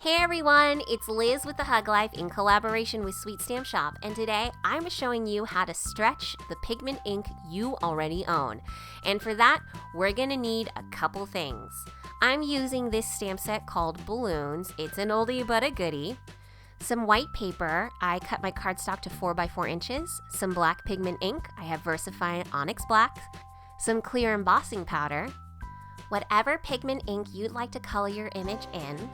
Hey everyone, it's Liz with The Hug Life in collaboration with Sweet Stamp Shop, and today I'm showing you how to stretch the pigment ink you already own. And for that, we're gonna need a couple things. I'm using this stamp set called Balloons. It's an oldie but a goodie. Some white paper, I cut my cardstock to 4x4 inches. Some black pigment ink, I have VersaFine Onyx Black. Some clear embossing powder. Whatever pigment ink you'd like to color your image in.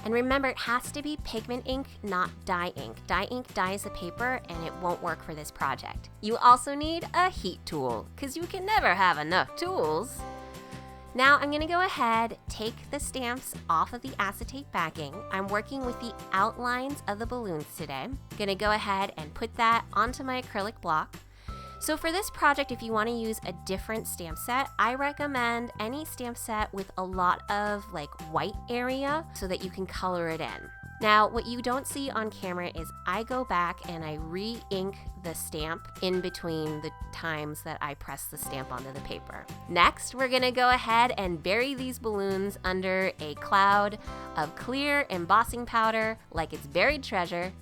And remember, it has to be pigment ink, not dye ink. Dye ink dyes the paper and it won't work for this project. You also need a heat tool, because you can never have enough tools. Now I'm gonna go ahead, take the stamps off of the acetate backing. I'm working with the outlines of the balloons today. Gonna go ahead and put that onto my acrylic block. So for this project, if you want to use a different stamp set, I recommend any stamp set with a lot of white area so that you can color it in. Now, what you don't see on camera is I go back and I re-ink the stamp in between the times that I press the stamp onto the paper. Next, we're gonna go ahead and bury these balloons under a cloud of clear embossing powder like it's buried treasure.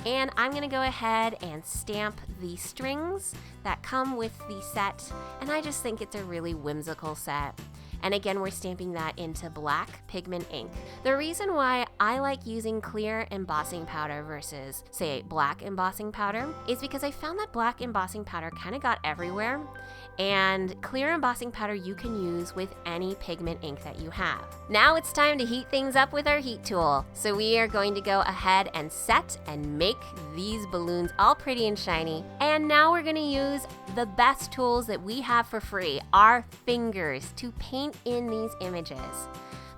And I'm gonna go ahead and stamp the strings that come with the set, and I just think it's a really whimsical set. And again, we're stamping that into black pigment ink. The reason why I like using clear embossing powder versus, say, black embossing powder is because I found that black embossing powder kind of got everywhere, and clear embossing powder you can use with any pigment ink that you have. Now it's time to heat things up with our heat tool. So we are going to go ahead and set and make these balloons all pretty and shiny. And now we're gonna use the best tools that we have for free, our fingers, to paint in these images.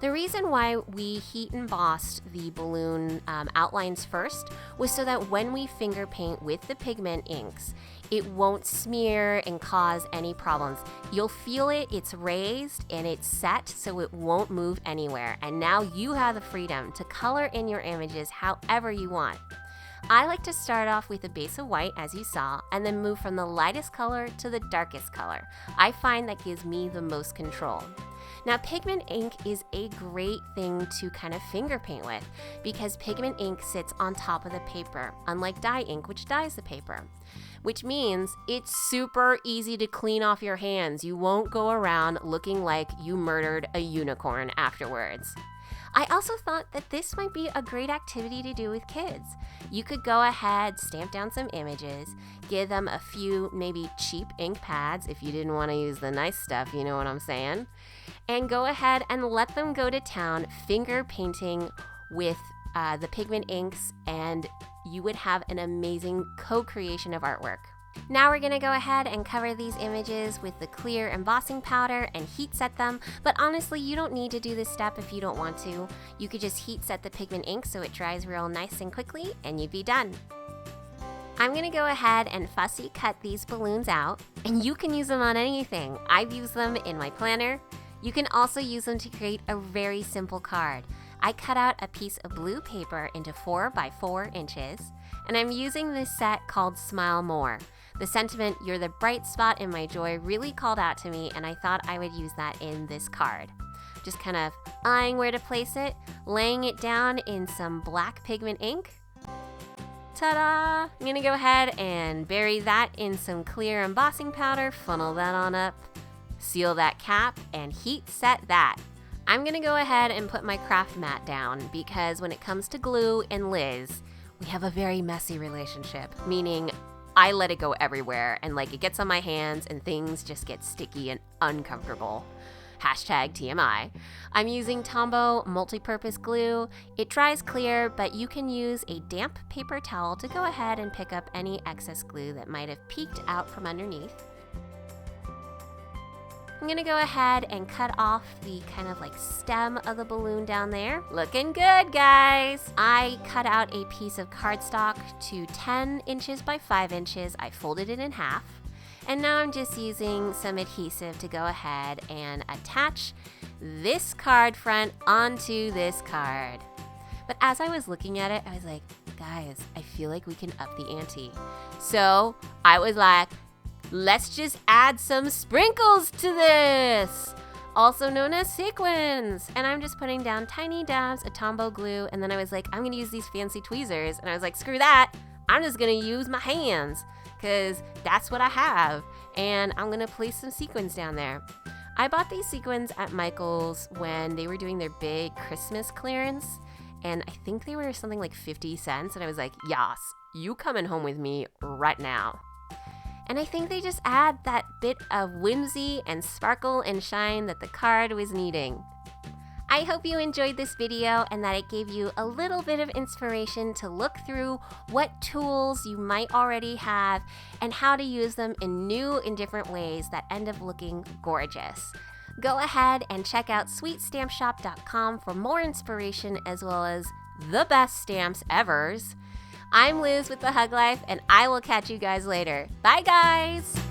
The reason why we heat embossed the balloon outlines first was so that when we finger paint with the pigment inks, it won't smear and cause any problems. You'll feel it's raised and it's set so it won't move anywhere. And now you have the freedom to color in your images however you want. I like to start off with a base of white, as you saw, and then move from the lightest color to the darkest color. I find that gives me the most control. Now, pigment ink is a great thing to kind of finger paint with because pigment ink sits on top of the paper, unlike dye ink, which dyes the paper, which means it's super easy to clean off your hands. You won't go around looking like you murdered a unicorn afterwards. I also thought that this might be a great activity to do with kids. You could go ahead, stamp down some images, give them a few maybe cheap ink pads if you didn't want to use the nice stuff, you know what I'm saying? And go ahead and let them go to town finger painting with the pigment inks, and you would have an amazing co-creation of artwork. Now we're going to go ahead and cover these images with the clear embossing powder and heat set them, but honestly you don't need to do this step if you don't want to. You could just heat set the pigment ink so it dries real nice and quickly and you'd be done. I'm going to go ahead and fussy cut these balloons out, and you can use them on anything. I've used them in my planner. You can also use them to create a very simple card. I cut out a piece of blue paper into 4x4 inches, and I'm using this set called Smile More. The sentiment, "You're the bright spot in my joy," really called out to me, and I thought I would use that in this card. Just kind of eyeing where to place it, laying it down in some black pigment ink. Ta-da! I'm gonna go ahead and bury that in some clear embossing powder, funnel that on up, seal that cap, and heat set that. I'm gonna go ahead and put my craft mat down because when it comes to glue and Liz, we have a very messy relationship, meaning I let it go everywhere and it gets on my hands and things just get sticky and uncomfortable. Hashtag TMI. I'm using Tombow multi-purpose glue. It dries clear, but you can use a damp paper towel to go ahead and pick up any excess glue that might have peeked out from underneath. I'm gonna go ahead and cut off the kind of stem of the balloon down there. Looking good, guys! I cut out a piece of cardstock to 10 inches by 5 inches. I folded it in half. And now I'm just using some adhesive to go ahead and attach this card front onto this card. But as I was looking at it, I was like, guys, I feel like we can up the ante. So I was like, let's just add some sprinkles to this. also known as sequins. And I'm just putting down tiny dabs of Tombow glue, and then I was like, I'm gonna use these fancy tweezers, and I was like, screw that, I'm just gonna use my hands, because that's what I have, and I'm gonna place some sequins down there. I bought these sequins at Michael's when they were doing their big Christmas clearance, and I think they were something like 50 cents, and I was like, yas, you coming home with me right now. And I think they just add that bit of whimsy and sparkle and shine that the card was needing. I hope you enjoyed this video and that it gave you a little bit of inspiration to look through what tools you might already have and how to use them in new and different ways that end up looking gorgeous. Go ahead and check out sweetstampshop.com for more inspiration as well as the best stamps evers. I'm Liz with The Hug Life, and I will catch you guys later. Bye, guys!